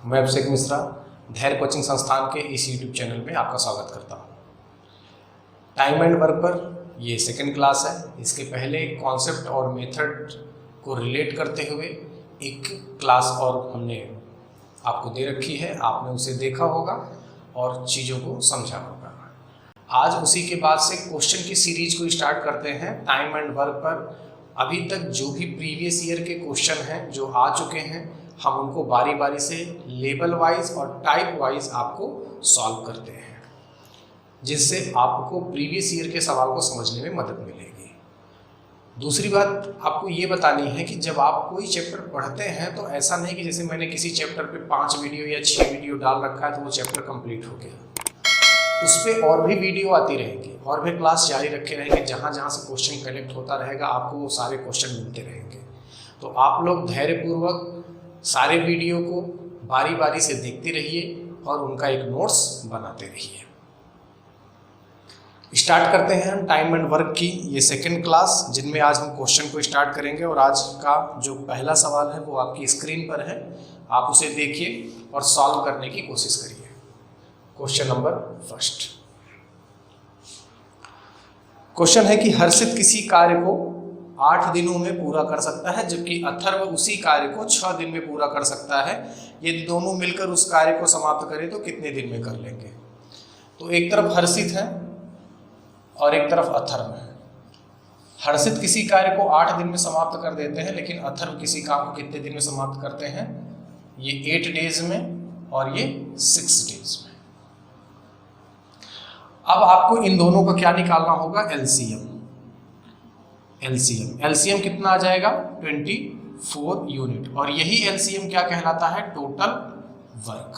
मैं अभिषेक मिश्रा धैर्य कोचिंग संस्थान के इस यूट्यूब चैनल में आपका स्वागत करता हूँ। टाइम एंड वर्क पर ये सेकंड क्लास है। इसके पहले कॉन्सेप्ट और मेथड को रिलेट करते हुए एक क्लास और हमने आपको दे रखी है, आपने उसे देखा होगा और चीज़ों को समझा होगा। आज उसी के बाद से क्वेश्चन की सीरीज को स्टार्ट करते हैं। टाइम एंड वर्क पर अभी तक जो भी प्रीवियस ईयर के क्वेश्चन हैं जो आ चुके हैं, हम उनको बारी बारी से लेवल वाइज और टाइप वाइज आपको सॉल्व करते हैं, जिससे आपको प्रीवियस ईयर के सवाल को समझने में मदद मिलेगी। दूसरी बात आपको ये बतानी है कि जब आप कोई चैप्टर पढ़ते हैं तो ऐसा नहीं कि जैसे मैंने किसी चैप्टर पे 5 वीडियो या 6 वीडियो डाल रखा है तो वो चैप्टर कंप्लीट हो गया। उस पर और भी वीडियो आती रहेंगी और भी क्लास जारी रखे रहेंगे। जहाँ जहाँ से क्वेश्चन कलेक्ट होता रहेगा आपको वो सारे क्वेश्चन मिलते रहेंगे। तो आप लोग धैर्यपूर्वक सारे वीडियो को बारी बारी से देखते रहिए और उनका एक नोट्स बनाते रहिए। स्टार्ट करते हैं हम टाइम एंड वर्क की ये सेकंड क्लास, जिनमें आज हम क्वेश्चन को स्टार्ट करेंगे। और आज का जो पहला सवाल है वो आपकी स्क्रीन पर है, आप उसे देखिए और सॉल्व करने की कोशिश करिए। क्वेश्चन नंबर फर्स्ट क्वेश्चन है कि हर्षित किसी कार्य को 8 दिनों में पूरा कर सकता है, जबकि अथर्व उसी कार्य को 6 दिन में पूरा कर सकता है। यदि दोनों मिलकर उस कार्य को समाप्त करें तो कितने दिन में कर लेंगे। तो एक तरफ हर्षित है और एक तरफ अथर्व है। हर्षित किसी कार्य को 8 दिन में समाप्त कर देते हैं, लेकिन अथर्व किसी काम को कितने दिन में समाप्त करते हैं, ये 8 डेज में और ये 6 डेज में। अब आपको इन दोनों का क्या निकालना होगा, एलसीएम। एलसीएम कितना आ जाएगा, 24 यूनिट। और यही एलसीएम क्या कहलाता है, टोटल वर्क।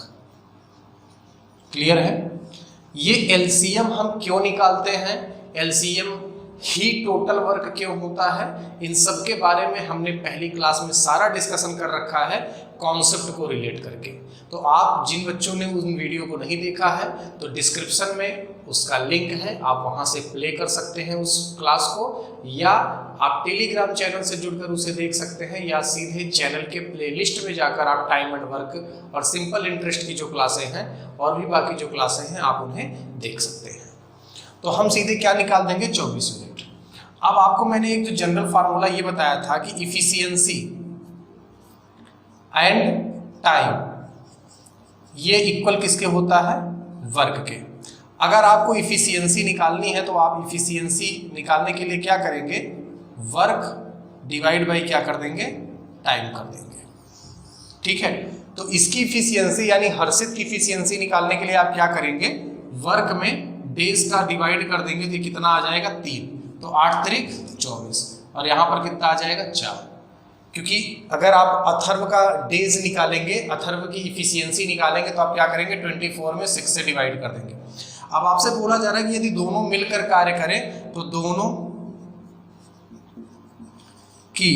क्लियर है। ये एलसीएम हम क्यों निकालते हैं, एलसीएम ही टोटल वर्क क्यों होता है, इन सब के बारे में हमने पहली क्लास में सारा डिस्कशन कर रखा है कॉन्सेप्ट को रिलेट करके। तो आप जिन बच्चों ने उन वीडियो को नहीं देखा है तो डिस्क्रिप्शन में उसका लिंक है, आप वहां से प्ले कर सकते हैं उस क्लास को, या आप टेलीग्राम चैनल से जुड़कर उसे देख सकते हैं, या सीधे चैनल के प्लेलिस्ट में जाकर आप टाइम एंड वर्क और सिंपल इंटरेस्ट की जो क्लासें हैं और भी बाकी जो क्लासें हैं आप उन्हें देख सकते हैं। तो हम सीधे क्या निकाल देंगे, 24 यूनिट। अब आपको मैंने एक जो जनरल फार्मूला ये बताया था कि इफिशियंसी एंड टाइम ये इक्वल किसके होता है, वर्क के। अगर आपको इफिशियंसी निकालनी है तो आप इफिशियंसी निकालने के लिए क्या करेंगे, वर्क डिवाइड बाई क्या कर देंगे, टाइम कर देंगे। ठीक है। तो इसकी इफिशियंसी यानी हर्षित की इफिशियंसी निकालने के लिए आप क्या करेंगे, वर्क में डेज का डिवाइड कर देंगे तो कितना आ जाएगा, 3। तो 8 त्रिक 24 और यहाँ पर कितना आ जाएगा, 4। क्योंकि अगर आप अथर्व का डेज निकालेंगे, अथर्व की इफिशियंसी निकालेंगे तो आप क्या करेंगे, 24 में 6 से डिवाइड कर देंगे। अब आपसे बोला जा रहा है कि यदि दोनों मिलकर कार्य करें तो दोनों की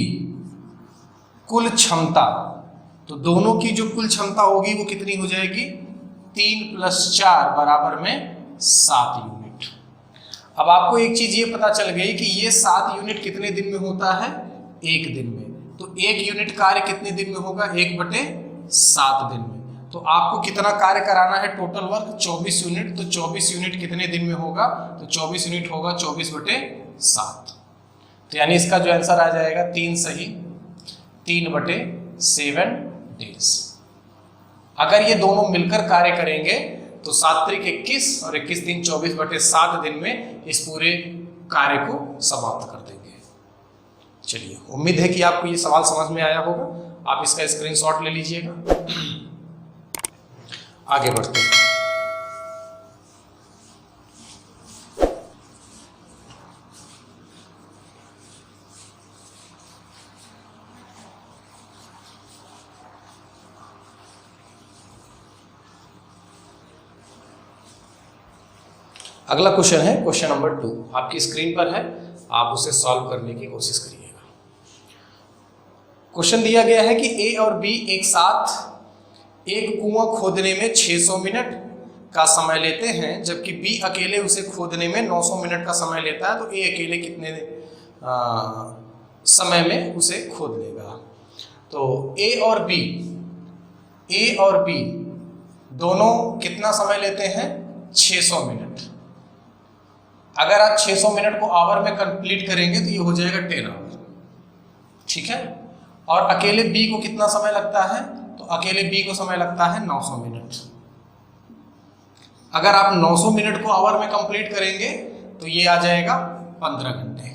कुल क्षमता, तो दोनों की जो कुल क्षमता होगी वो कितनी हो जाएगी, 3 + 4 बराबर में 7 यूनिट। अब आपको एक चीज ये पता चल गई कि ये 7 यूनिट कितने दिन में होता है, 1 दिन में। तो 1 यूनिट कार्य कितने दिन में होगा, 1/7 दिन में। तो आपको कितना कार्य कराना है, टोटल वर्क 24 यूनिट। तो 24 यूनिट कितने दिन में होगा, तो 24 यूनिट होगा 24/7। तो यानी इसका जो आंसर आ जाएगा 3 सही, 3/7 डेज। अगर ये दोनों मिलकर कार्य करेंगे तो 7 त्रिक 21 और 21 दिन 24/7 दिन में इस पूरे कार्य को समाप्त कर देंगे। चलिए, उम्मीद है कि आपको ये सवाल समझ में आया होगा। आप इसका स्क्रीनशॉट ले लीजिएगा। आगे बढ़ते हैं। अगला क्वेश्चन है क्वेश्चन नंबर 2, आपकी स्क्रीन पर है, आप उसे सॉल्व करने की कोशिश करिएगा। क्वेश्चन दिया गया है कि ए और बी एक साथ एक कुआं खोदने में 600 मिनट का समय लेते हैं, जबकि बी अकेले उसे खोदने में 900 मिनट का समय लेता है। तो ए अकेले कितने समय में उसे खोद लेगा। तो ए और बी ए और बी दोनों कितना समय लेते हैं? 600 मिनट। अगर आप 600 मिनट को आवर में कंप्लीट करेंगे तो ये हो जाएगा 10 आवर, ठीक है। और अकेले बी को कितना समय लगता है? तो अकेले बी को समय लगता है 900 मिनट। अगर आप 900 मिनट को आवर में कंप्लीट करेंगे तो ये आ जाएगा 15 घंटे।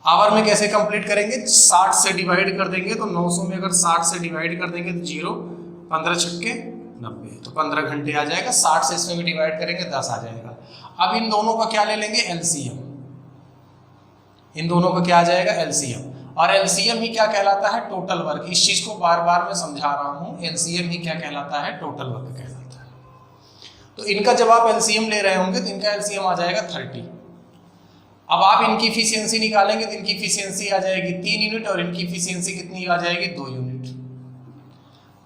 आवर में कैसे कंप्लीट करेंगे? 60 से डिवाइड कर देंगे, तो 900 में अगर 60 से डिवाइड कर देंगे तो 0, 15 छक्के 90, तो 15 घंटे आ जाएगा। 60 से इसमें भी डिवाइड करेंगे 10 आ जाएगा। अब इन दोनों का क्या ले लेंगे? एलसीएम। इन दोनों का क्या आ जाएगा? एलसीएम। और एलसीएम ही क्या कहलाता है? Total work. इस चीज को बार बार मैं समझा रहा हूं, एलसीएम ही क्या कहलाता है? टोटल वर्क कहलाता है। तो इनका जब आप एलसीएम ले रहे होंगे तो इनका एलसीएम आ जाएगा 30। अब आप इनकी इफिशियंसी निकालेंगे तो इनकी इफिशियंसी आ जाएगी 3 यूनिट और इनकी इफिशियंसी कितनी आ जाएगी? 2 यूनिट।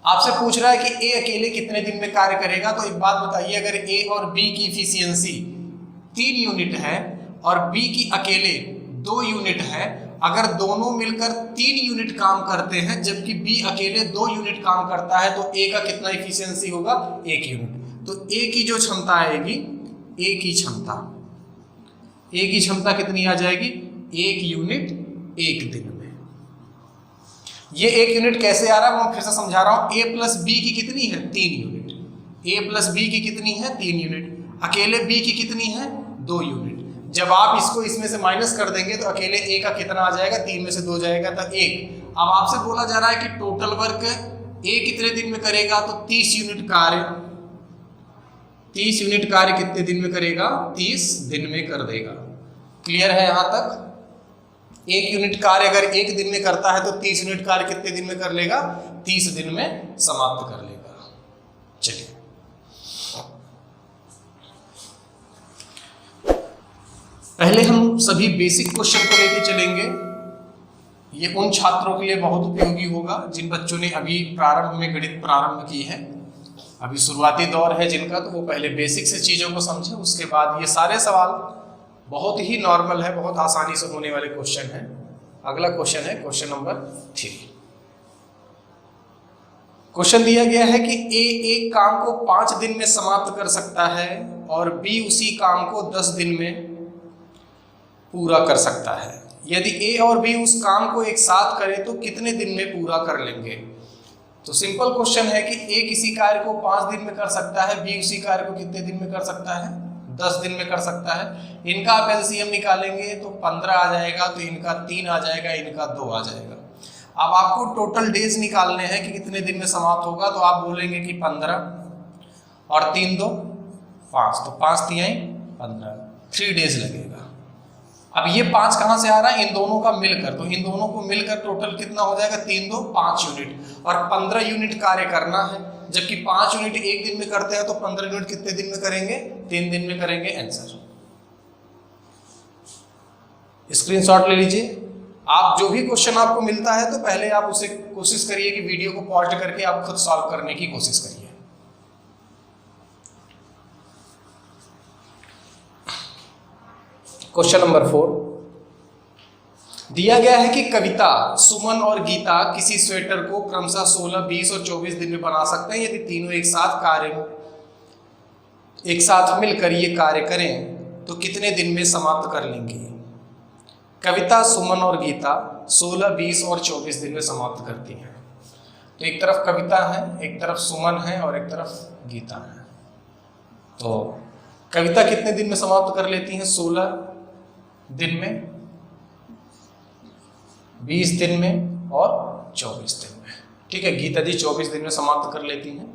आपसे पूछ रहा है कि ए अकेले कितने दिन में कार्य करेगा, तो एक बात बताइए, अगर ए और बी की इफिशियंसी 3 यूनिट है और बी की अकेले 2 यूनिट है, अगर दोनों मिलकर 3 यूनिट काम करते हैं जबकि बी अकेले 2 यूनिट काम करता है, तो ए का कितना इफिशियंसी होगा? 1 यूनिट। तो ए की जो क्षमता आएगी, ए की क्षमता कितनी आ जाएगी? 1 यूनिट 1 दिन में। ये 1 यूनिट कैसे आ रहा है मैं फिर से समझा रहा हूं। ए प्लस बी की कितनी है? 3 यूनिट। ए प्लस बी की कितनी है? 3 यूनिट। अकेले बी की कितनी है? 2 यूनिट। जब आप इसको इसमें से माइनस कर देंगे तो अकेले ए का कितना आ जाएगा? 3 में से 2 जाएगा तो 1। अब आपसे बोला जा रहा है कि टोटल वर्क ए कितने दिन में करेगा, तो 30 यूनिट कार्य। 30 यूनिट कार्य कितने दिन में करेगा? 30 दिन में कर देगा। क्लियर है यहां तक? 1 यूनिट कार्य अगर 1 दिन में करता है तो 30 यूनिट कार्य कितने दिन में कर लेगा? 30 दिन में समाप्त कर लेगा। चलिए, पहले हम सभी बेसिक क्वेश्चन को लेके चलेंगे। ये उन छात्रों के लिए बहुत उपयोगी होगा जिन बच्चों ने अभी प्रारंभ में गणित प्रारंभ की है, अभी शुरुआती दौर है जिनका, तो वो पहले बेसिक से चीज़ों को समझे। उसके बाद ये सारे सवाल बहुत ही नॉर्मल है, बहुत आसानी से होने वाले क्वेश्चन हैं। अगला क्वेश्चन है क्वेश्चन नंबर 3। क्वेश्चन दिया गया है कि ए एक काम को 5 दिन में समाप्त कर सकता है और बी उसी काम को 10 दिन में पूरा कर सकता है। यदि ए और बी उस काम को एक साथ करें तो कितने दिन में पूरा कर लेंगे? तो सिंपल क्वेश्चन है कि ए किसी कार्य को 5 दिन में कर सकता है, बी उसी कार्य को कितने दिन में कर सकता है? 10 दिन में कर सकता है। इनका आप एलसीएम निकालेंगे तो 15 आ जाएगा, तो इनका 3 आ जाएगा, इनका 2 आ जाएगा। अब आपको टोटल डेज निकालने हैं कि कितने दिन में समाप्त होगा, तो आप बोलेंगे कि 15 और 3 2 5, तो 5 3 15, 3 डेज लगेगा। अब ये 5 कहाँ से आ रहा है? इन दोनों का मिलकर, तो इन दोनों को मिलकर टोटल कितना हो जाएगा? 3 2 5 यूनिट और 15 यूनिट कार्य करना है, जबकि 5 यूनिट 1 दिन में करते हैं, तो 15 यूनिट कितने दिन में करेंगे? 3 दिन में करेंगे। आंसर स्क्रीनशॉट ले लीजिए। आप जो भी क्वेश्चन आपको मिलता है तो पहले आप उसे कोशिश करिए कि वीडियो को पॉज करके आप खुद सॉल्व करने की कोशिश करिए। क्वेश्चन नंबर 4 दिया गया है कि कविता, सुमन और गीता किसी स्वेटर को क्रमशः 16, 20 और 24 दिन में बना सकते हैं। यदि तीनों एक साथ मिलकर ये कार्य करें तो कितने दिन में समाप्त कर लेंगे? कविता, सुमन और गीता 16, 20 और 24 दिन में समाप्त करती हैं। तो एक तरफ कविता है, एक तरफ सुमन है और एक तरफ गीता है। तो कविता कितने दिन में समाप्त कर लेती हैं? 16 दिन में, 20 दिन में और 24 दिन में। ठीक है, गीता जी 24 दिन में समाप्त कर लेती हैं।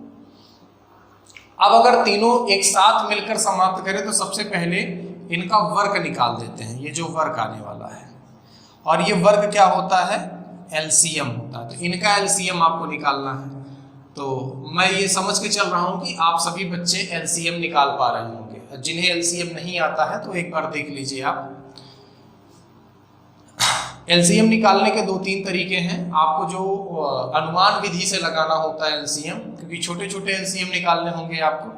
अब अगर तीनों एक साथ मिलकर समाप्त करें तो सबसे पहले इनका वर्क निकाल देते हैं, ये जो वर्क आने वाला है। और ये वर्क क्या होता है? एलसीएम होता है। तो इनका एलसीएम आपको निकालना है। तो मैं ये समझ के चल रहा हूँ कि आप सभी बच्चे एलसीएम निकाल पा रहे होंगे। जिन्हें एलसीएम नहीं आता है तो एक बार देख लीजिए आप। एलसीएम निकालने के 2-3 तरीके हैं। आपको जो अनुमान विधि से लगाना होता है एलसीएम, क्योंकि छोटे छोटे एलसीएम निकालने होंगे आपको,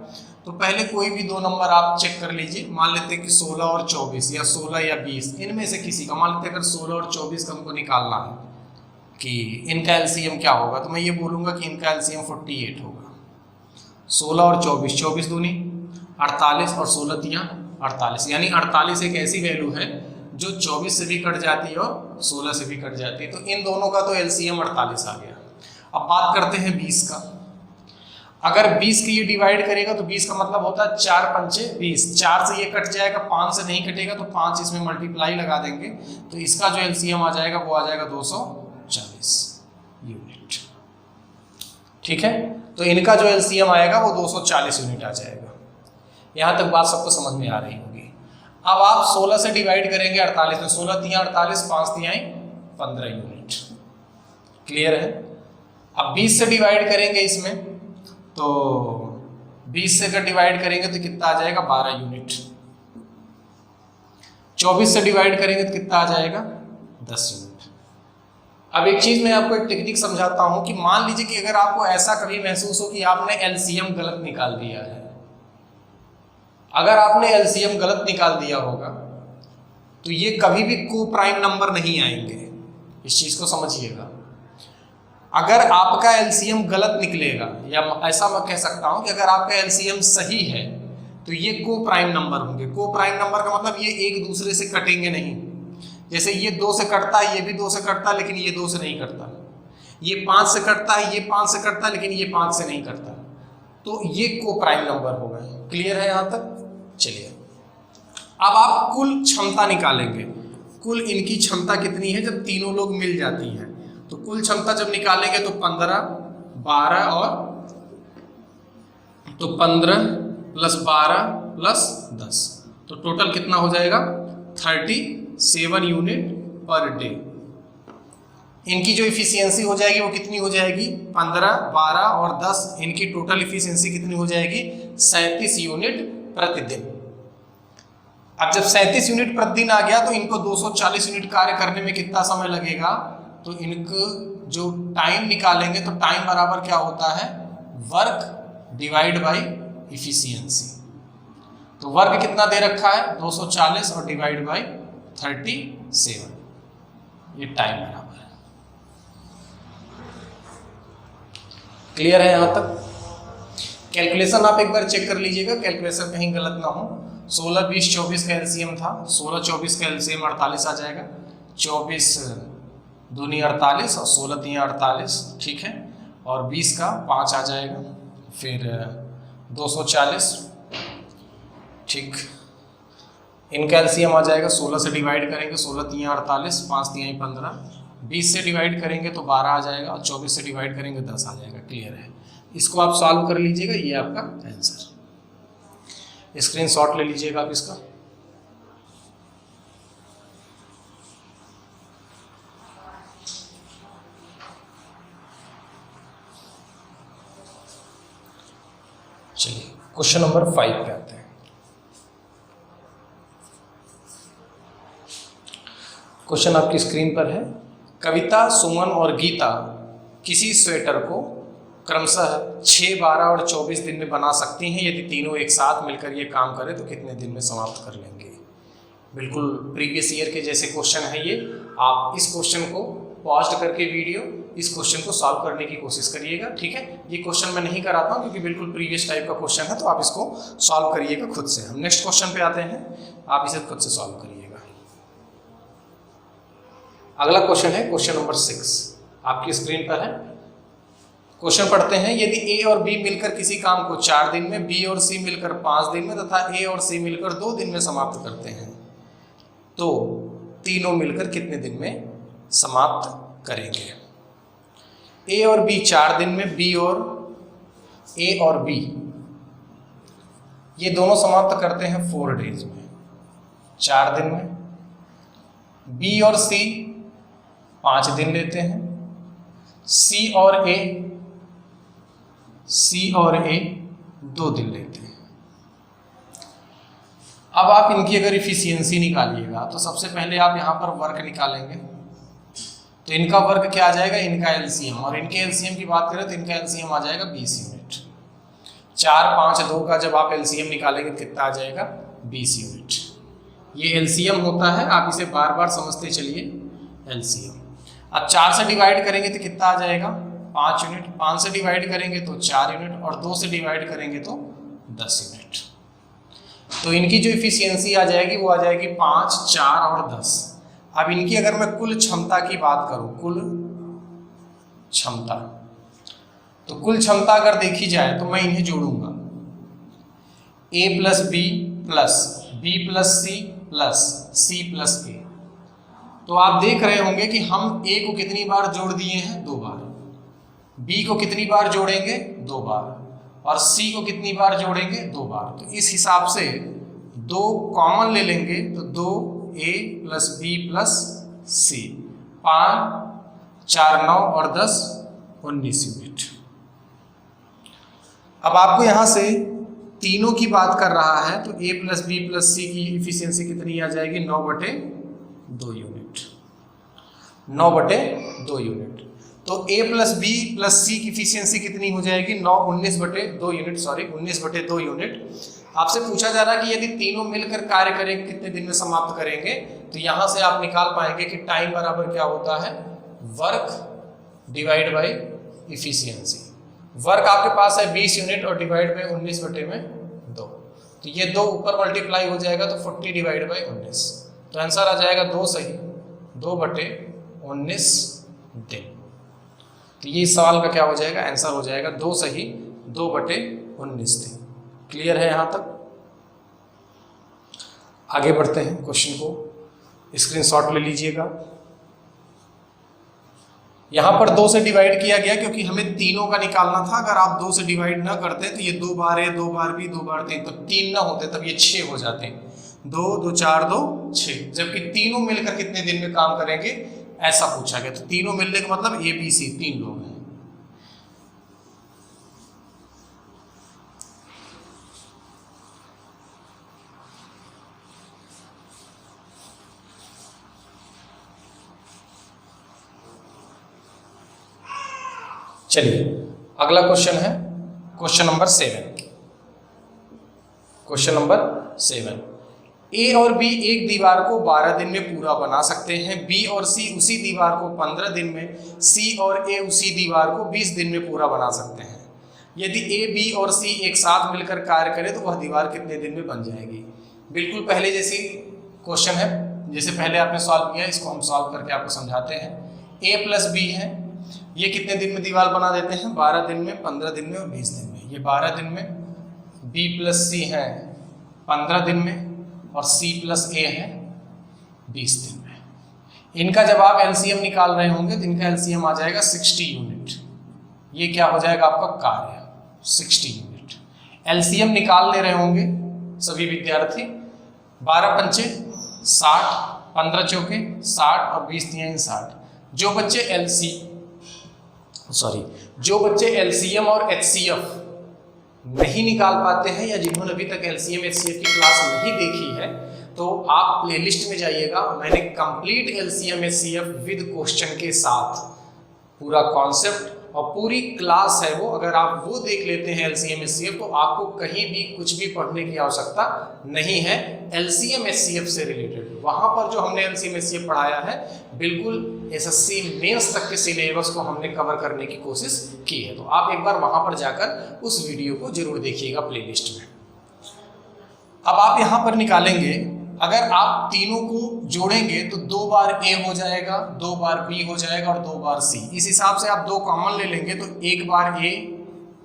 तो पहले कोई भी 2 नंबर आप चेक कर लीजिए। मान लेते हैं कि 16 और 24 या 16 या 20, इनमें से किसी का। मान लेते हैं अगर 16 और 24 का हमको निकालना है कि इनका एलसीएम क्या होगा, तो मैं ये बोलूँगा कि इनका एलसीएम 48 होगा। 16 और 24, 24 दूनी 48 और 16 तियाँ 48, यानी 48 एक ऐसी वैल्यू है जो 24 से भी कट जाती है और 16 से भी कट जाती है। तो इन दोनों का तो एलसीएम 48 आ गया। अब बात करते हैं 20 का। अगर 20 की ये डिवाइड करेगा तो 20 का मतलब होता है 4 पंचे 20, 4 से ये कट जाएगा, 5 से नहीं कटेगा तो 5 इसमें मल्टीप्लाई लगा देंगे, तो इसका जो एलसीएम आ जाएगा वो आ जाएगा 240 यूनिट। ठीक है, तो इनका जो एलसीएम आएगा वो 240 यूनिट आ जाएगा। यहाँ तक बात सबको समझ में आ रही होगी। अब आप 16 से डिवाइड करेंगे 48 में, 16 तियाँ 48, 5 तियाँ 15 यूनिट। क्लियर है। अब 20 से डिवाइड करेंगे इसमें, तो 20 से अगर डिवाइड करेंगे तो कितना आ जाएगा 12 यूनिट। 24 से डिवाइड करेंगे तो कितना आ जाएगा 10 यूनिट। अब एक चीज मैं आपको एक टेक्निक समझाता हूं कि मान लीजिए कि अगर आपको ऐसा कभी महसूस हो कि आपने एलसीएम गलत निकाल दिया है, अगर आपने एलसीएम गलत निकाल दिया होगा तो ये कभी भी को प्राइम नंबर नहीं आएंगे। इस चीज को समझिएगा। अगर आपका एलसीएम गलत निकलेगा, या ऐसा मैं कह सकता हूं कि अगर आपका एलसीएम सही है तो ये को प्राइम नंबर होंगे। को प्राइम नंबर का मतलब ये एक दूसरे से कटेंगे नहीं। जैसे ये 2 से कटता है, ये भी 2 से कटता है, लेकिन ये 2 से नहीं कटता। ये 5 से कटता है, ये 5 से कटता है, लेकिन ये 5 से नहीं कटता। तो ये को प्राइम नंबर हो गए। क्लियर है यहाँ तक? चलिए, अब आप कुल क्षमता निकालेंगे। कुल इनकी क्षमता कितनी है जब तीनों लोग मिल जाती हैं, तो कुल क्षमता जब निकालेंगे तो 15, 12 और तो 15 + 12 + 10, तो टोटल कितना हो जाएगा 37 यूनिट पर डे। इनकी जो इफिशियंसी हो जाएगी वो कितनी हो जाएगी 15, 12 और 10, इनकी टोटल इफिशियंसी कितनी हो जाएगी 37 यूनिट प्रतिदिन। अब जब 37 यूनिट प्रतिदिन आ गया तो इनको 240 यूनिट कार्य करने में कितना समय लगेगा, तो इनको जो टाइम निकालेंगे तो टाइम बराबर क्या होता है वर्क डिवाइड बाय इफिशियंसी। तो वर्क कितना दे रखा है 240 और डिवाइड बाय 37, ये टाइम बराबर है। क्लियर है यहाँ तक? कैलकुलेशन आप एक बार चेक कर लीजिएगा, कैलकुलेशन कहीं गलत ना हो। 16, 20, 24 का एलसीएम था, 16, 24 का एलसीएम 48 आ जाएगा। 24 दूनी 48 और 16 तियाँ 48, ठीक है, और 20 का 5 आ जाएगा, फिर 240, ठीक। इनका एलसीएम आ जाएगा, 16 से डिवाइड करेंगे 16 तियाँ 48, 5 तियाँ 15, 20 से डिवाइड करेंगे तो 12 आ जाएगा, और 24 से डिवाइड करेंगे 10 आ जाएगा। क्लियर है? इसको आप सॉल्व कर लीजिएगा, ये आपका आंसर। स्क्रीनशॉट ले लीजिएगा आप इसका। चलिए क्वेश्चन नंबर 5 पे आते हैं। क्वेश्चन आपकी स्क्रीन पर है। कविता, सुमन और गीता किसी स्वेटर को क्रमशः 6, 12 और 24 दिन में बना सकती हैं। यदि तीनों एक साथ मिलकर ये काम करें तो कितने दिन में समाप्त कर लेंगे? बिल्कुल प्रीवियस ईयर के जैसे क्वेश्चन है ये। आप इस क्वेश्चन को पॉज करके वीडियो इस क्वेश्चन को सॉल्व करने की कोशिश करिएगा, ठीक है। ये क्वेश्चन मैं नहीं कराता हूँ क्योंकि बिल्कुल प्रीवियस टाइप का क्वेश्चन है, तो आप इसको सॉल्व करिएगा खुद से। हम नेक्स्ट क्वेश्चन पे आते हैं, आप इसे खुद से सॉल्व करिएगा। अगला क्वेश्चन है क्वेश्चन नंबर 6, आपकी स्क्रीन पर है। क्वेश्चन पढ़ते हैं। यदि ए और बी मिलकर किसी काम को 4 दिन में, बी और सी मिलकर 5 दिन में तथा ए और सी मिलकर 2 दिन में समाप्त करते हैं, तो तीनों मिलकर कितने दिन में समाप्त करेंगे? ए और बी 4 दिन में, बी और ए और बी ये दोनों समाप्त करते हैं 4 डेज में, 4 दिन में। बी और सी 5 दिन लेते हैं। सी और ए 2 दिन लेते हैं। अब आप इनकी अगर इफिशियंसी निकालिएगा तो सबसे पहले आप यहाँ पर वर्क निकालेंगे, तो इनका वर्क क्या आ जाएगा, इनका एलसीएम, और इनके एलसीएम की बात करें तो इनका एलसीएम आ जाएगा 20 यूनिट। 4, 5, 2 का जब आप एलसीएम निकालेंगे कितना आ जाएगा 20 यूनिट। ये एलसीएम होता है, आप इसे बार बार समझते चलिए, एलसीएम। अब 4 से डिवाइड करेंगे तो कितना आ जाएगा 5 यूनिट, 5 से डिवाइड करेंगे तो 4 यूनिट और 2 से डिवाइड करेंगे तो 10 यूनिट। तो इनकी जो इफिशियंसी आ जाएगी वो आ जाएगी 5, 4 और 10। अब इनकी अगर मैं कुल क्षमता की बात करूं, कुल क्षमता, तो कुल क्षमता अगर देखी जाए तो मैं इन्हें जोड़ूंगा a plus B plus B plus C plus C plus A. तो आप देख रहे होंगे कि हम a को कितनी बार जोड़ दिए हैं 2 बार, b को कितनी बार जोड़ेंगे 2 बार और c को कितनी बार जोड़ेंगे 2 बार। तो इस हिसाब से 2 कॉमन ले लेंगे तो 2a प्लस बी प्लस सी, 5, 4, 9 और 10, 19 यूनिट। अब आपको यहां से तीनों की बात कर रहा है तो a प्लस बी प्लस सी की इफिशियंसी कितनी आ जाएगी 9/2 यूनिट, 9/2 यूनिट। तो a प्लस बी प्लस सी की इफिशियंसी कितनी हो जाएगी 19/2 यूनिट, सॉरी 19/2 यूनिट। आपसे पूछा जा रहा है कि यदि तीनों मिलकर कार्य करेंगे कितने दिन में समाप्त करेंगे, तो यहां से आप निकाल पाएंगे कि टाइम बराबर क्या होता है work divide by efficiency. Work आपके पास है 20 यूनिट और डिवाइड बाय 19/2, तो ये 2 ऊपर मल्टीप्लाई हो जाएगा तो 40 डिवाइड बाय 19, तो आंसर आ जाएगा 2 सही 2/19 दिन। तो ये सवाल का क्या हो जाएगा, आंसर हो जाएगा 2 सही 2/19 दिन। क्लियर है यहां तक? आगे बढ़ते हैं, क्वेश्चन को स्क्रीनशॉट ले लीजिएगा। यहां पर 2 से डिवाइड किया गया क्योंकि हमें तीनों का निकालना था। अगर आप 2 से डिवाइड ना करते तो ये 2 बार है, 2 बार भी, 2 बार 3, तब 3 ना होते तब ये 6 हो जाते हैं। 2, 2, 4, 2, 6, जबकि तीनों मिलकर कितने दिन में काम करेंगे ऐसा पूछा गया। तो तीनों मिलने का मतलब ए बी सी 3 लोग हैं। चलिए अगला क्वेश्चन है क्वेश्चन नंबर 7। क्वेश्चन नंबर 7, ए और बी एक दीवार को 12 दिन में पूरा बना सकते हैं, बी और सी उसी दीवार को 15 दिन में, सी और ए उसी दीवार को 20 दिन में पूरा बना सकते हैं। यदि ए, बी और सी एक साथ मिलकर कार्य करें तो वह दीवार कितने दिन में बन जाएगी। बिल्कुल पहले जैसी क्वेश्चन है, जैसे पहले आपने सॉल्व किया, इसको हम सॉल्व करके आपको समझाते हैं। ए प्लस बी है, ये कितने दिन में दीवार बना देते हैं 12 दिन में, 15 दिन में और 20 दिन में। ये 12 दिन में, बी प्लस सी है 15 दिन में और सी प्लस ए है 20 दिन में। इनका जब आप एलसीएम निकाल रहे होंगे तो इनका एलसीएम आ जाएगा 60 यूनिट। ये क्या हो जाएगा आपका कार्य 60 यूनिट। एलसीएम निकाल ले रहे होंगे सभी विद्यार्थी, 12 पंचे 60, 15 चौके 60 और 20 तिहाई 60। जो बच्चे एलसीएम और एचसीएफ नहीं निकाल पाते हैं या जिन्होंने अभी तक एलसीएम एचसीएफ की क्लास नहीं देखी है तो आप प्लेलिस्ट में जाइएगा। मैंने complete LCM HCF with question के साथ पूरा कॉन्सेप्ट और पूरी क्लास है वो, अगर आप वो देख लेते हैं एलसीएम एचसीएफ तो आपको कहीं भी कुछ भी पढ़ने की आवश्यकता नहीं है एलसीएम एचसीएफ से रिलेटेड। वहां पर जो हमने एलसीएम एचसीएफ पढ़ाया है बिल्कुल एसएससी मेंस तक के सिलेबस को हमने कवर करने की कोशिश की है। तो आप एक बार वहां पर जाकर उस वीडियो को जरूर देखिएगा प्लेलिस्ट में। अब आप यहां पर निकालेंगे, अगर आप तीनों को जोड़ेंगे तो 2 बार ए हो जाएगा, 2 बार बी हो जाएगा और 2 बार सी। इस हिसाब से आप 2 कॉमन ले लेंगे तो 1 बार ए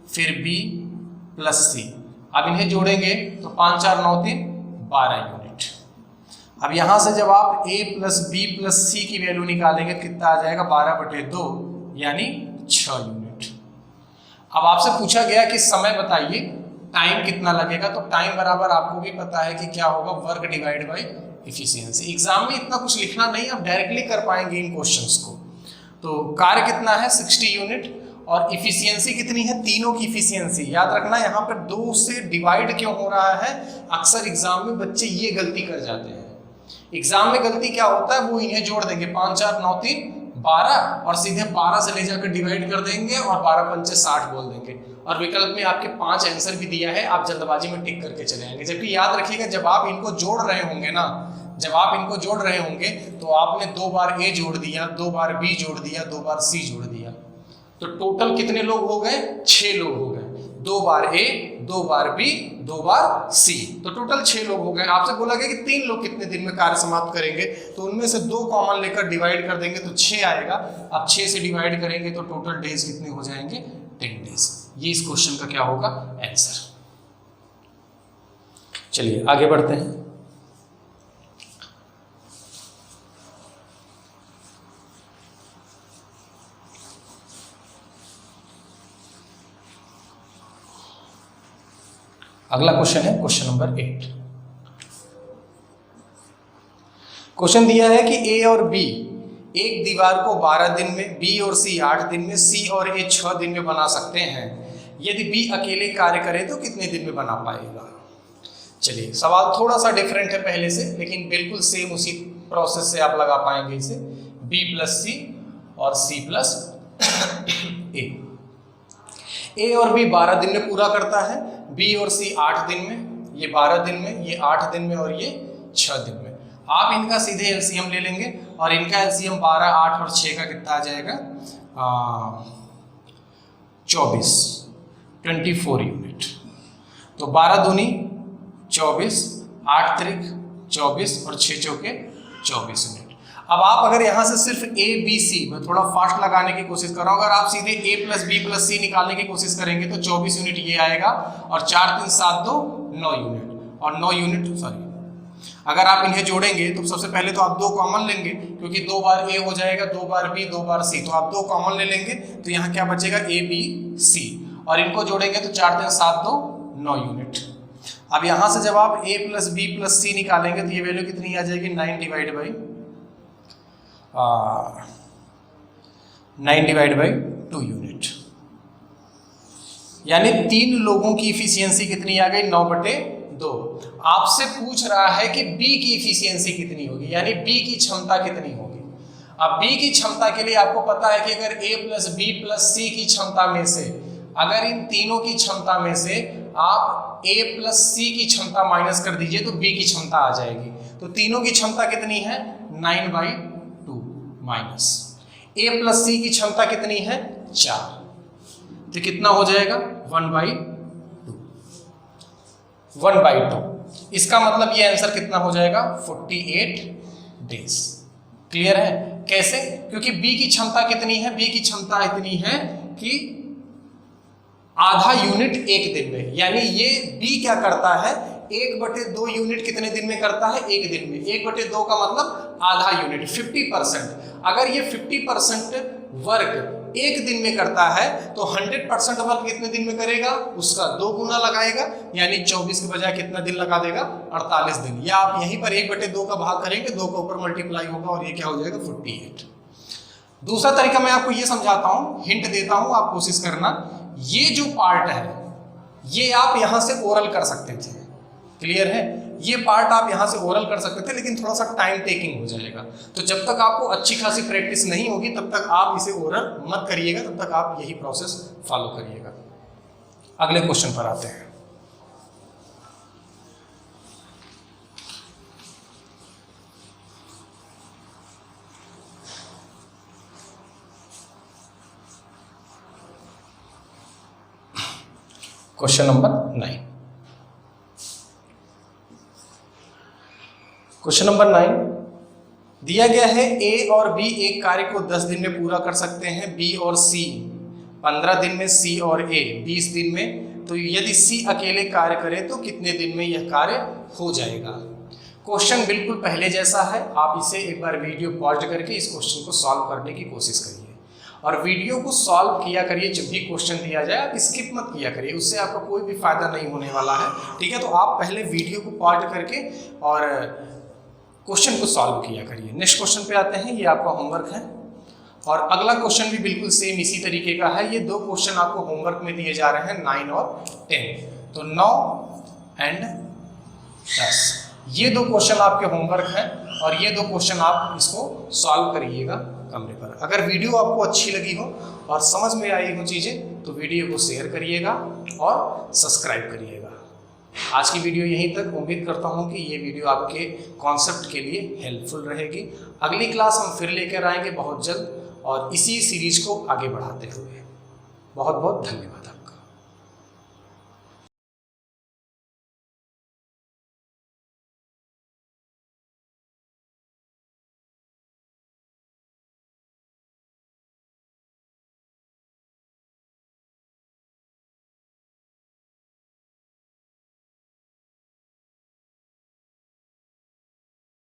फिर बी प्लस सी। अब इन्हें जोड़ेंगे तो 5, 4, 9, 3, 12 यूनिट। अब यहां से जब आप a प्लस बी प्लस सी की वैल्यू निकालेंगे कितना आ जाएगा 12/2 यानी 6 यूनिट। अब आपसे पूछा गया कि समय बताइए, टाइम कितना लगेगा, तो टाइम बराबर आपको भी पता है कि क्या होगा work divide by efficiency. Exam में इतना कुछ लिखना नहीं, आप डायरेक्टली कर पाएंगे इन क्वेश्चंस को। तो कार्य कितना है 60 यूनिट और इफिशियंसी कितनी है, तीनों की इफिशियंसी। याद रखना यहाँ पर 2 से डिवाइड क्यों हो रहा है, अक्सर एग्जाम में बच्चे ये गलती कर जाते हैं। एग्जाम में गलती क्या होता है, वो इन्हें जोड़ देंगे 5, 4, 9, 3, 12 और सीधे 12 से ले जाकर डिवाइड कर देंगे और 12 पंचे 60 बोल देंगे और विकल्प में आपके 5 आंसर भी दिया है, आप जल्दबाजी में टिक करके चले आएंगे। जबकि याद रखिएगा जब आप इनको जोड़ रहे होंगे ना, जब आप इनको जोड़ रहे होंगे तो आपने 2 बार A जोड़ दिया, 2 बार B जोड़ दिया, 2 बार C जोड़ दिया, तो टोटल कितने लोग हो गए? 6 लोग हो गए। 2 बार A, 2 bar B, 2 bar C, तो टोटल 6 लोग हो गए। आपसे बोला गया कि 3 लोग कितने दिन में कार्य समाप्त करेंगे, तो उनमें से 2 कॉमन लेकर डिवाइड कर देंगे तो 6 आएगा। अब 6 से डिवाइड करेंगे तो टोटल डेज कितने हो जाएंगे? 10 डेज। ये इस क्वेश्चन का क्या होगा? आंसर। चलिए आगे बढ़ते हैं। अगला क्वेश्चन है क्वेश्चन नंबर 8। क्वेश्चन दिया है कि A और B एक दीवार को 12 दिन में, B और C 8 दिन में, C और A 6 दिन में बना सकते हैं। यदि B अकेले कार्य करे तो कितने दिन में बना पाएगा? चलिए सवाल थोड़ा सा डिफरेंट है पहले से, लेकिन बिल्कुल सेम उसी प्रोसेस से आप लगा पाएंगे इसे। B प्लस C और C प्लस A। A और B 12 दिन में पूरा करता है, B और C 8 दिन में, ये 12 दिन में, ये 8 दिन में और ये 6 दिन में। आप इनका सीधे एलसीएम ले लेंगे और इनका एलसीएम 12, 8 और 6 का कितना आ जाएगा? 24 यूनिट। तो 12 दूनी 24, 8 त्रिक 24 और 6 चौके 24 यूनिट। अब आप अगर यहाँ से सिर्फ A, B, C, मैं थोड़ा फास्ट लगाने की कोशिश कर रहा हूँ, अगर आप सीधे A plus B plus C निकालने की कोशिश करेंगे तो 24 यूनिट ये आएगा और 4 3 7 2 9 यूनिट और 9 यूनिट सॉरी। अगर आप इन्हें जोड़ेंगे तो सबसे पहले तो आप 2 कॉमन लेंगे, क्योंकि 2 बार A हो जाएगा, 2 बार B, 2 बार C, तो आप 2 कॉमन ले लेंगे तो यहाँ क्या बचेगा? A, B, C, और इनको जोड़ेंगे तो 4 3 7 2 9 यूनिट। अब यहाँ से जब आप A plus B plus C निकालेंगे तो ये वैल्यू कितनी आ जाएगी? 9 डिवाइड बाई 2 यूनिट। यानी 3 लोगों की इफिशियंसी कितनी आ गई? 9/2। आपसे पूछ रहा है कि B की इफिशियंसी कितनी होगी, यानी B की क्षमता कितनी होगी। अब B की क्षमता के लिए आपको पता है कि अगर A plus B plus C की क्षमता में से, अगर इन तीनों की क्षमता में से आप A प्लस C की क्षमता माइनस कर दीजिए तो B की क्षमता आ जाएगी। तो तीनों की क्षमता कितनी है? 9/2 माइनस A प्लस C की क्षमता कितनी है? 4, तो कितना हो जाएगा? 1/2। इसका मतलब ये आंसर कितना हो जाएगा? 48 डेज। क्लियर है? कैसे? क्योंकि B की क्षमता कितनी है? B की क्षमता इतनी है कि आधा यूनिट 1 दिन में, यानी ये B क्या करता है? 1/2 यूनिट कितने दिन में करता है? 1 दिन में। 1/2 का मतलब आधा यूनिट, 50%। अगर ये 50% वर्क 1 दिन में करता है तो 100% वर्क कितने दिन में करेगा? उसका 2 गुना लगाएगा, यानी 24 के बजाय कितना दिन लगा देगा? 48 दिन। या आप यहीं पर 1/2 का भाग करेंगे, 2 का ऊपर मल्टीप्लाई होगा और ये क्या हो जाएगा? 48। दूसरा तरीका मैं आपको ये समझाता हूं, हिंट देता हूं, आप कोशिश करना। ये जो पार्ट है ये आप यहां से ओरल कर सकते थे। क्लियर है? ये पार्ट आप यहां से ओरल कर सकते थे, लेकिन थोड़ा सा टाइम टेकिंग हो जाएगा। तो जब तक आपको अच्छी खासी प्रैक्टिस नहीं होगी तब तक आप इसे ओरल मत करिएगा, तब तक आप यही प्रोसेस फॉलो करिएगा। अगले क्वेश्चन पर आते हैं। Question number 9। क्वेश्चन नंबर 9 दिया गया है A और B एक कार्य को 10 दिन में पूरा कर सकते हैं, B और C 15 दिन में, C और A 20 दिन में। तो यदि C अकेले कार्य करे तो कितने दिन में यह कार्य हो जाएगा? क्वेश्चन बिल्कुल पहले जैसा है। आप इसे एक बार वीडियो पॉज करके इस क्वेश्चन को सॉल्व करने की कोशिश करिए, और वीडियो को सॉल्व किया करिए। जब भी क्वेश्चन दिया जाए आप स्किप मत किया करिए, उससे आपका कोई भी फायदा नहीं होने वाला है। ठीक है? तो आप पहले वीडियो को पॉज करके और क्वेश्चन को सॉल्व किया करिए। नेक्स्ट क्वेश्चन पे आते हैं। ये आपका होमवर्क है और अगला क्वेश्चन भी बिल्कुल सेम इसी तरीके का है। ये 2 क्वेश्चन आपको होमवर्क में दिए जा रहे हैं, 9 और 10। तो 9 और 10 ये 2 क्वेश्चन आपके होमवर्क हैं और ये 2 क्वेश्चन आप इसको सॉल्व करिएगा कमरे पर। अगर वीडियो आपको अच्छी लगी हो और समझ में आई हो चीज़ें तो वीडियो को शेयर करिएगा और सब्सक्राइब करिएगा। आज की वीडियो यहीं तक। उम्मीद करता हूँ कि ये वीडियो आपके कॉन्सेप्ट के लिए हेल्पफुल रहेगी। अगली क्लास हम फिर लेकर आएंगे बहुत जल्द और इसी सीरीज को आगे बढ़ाते हुए। बहुत बहुत धन्यवाद।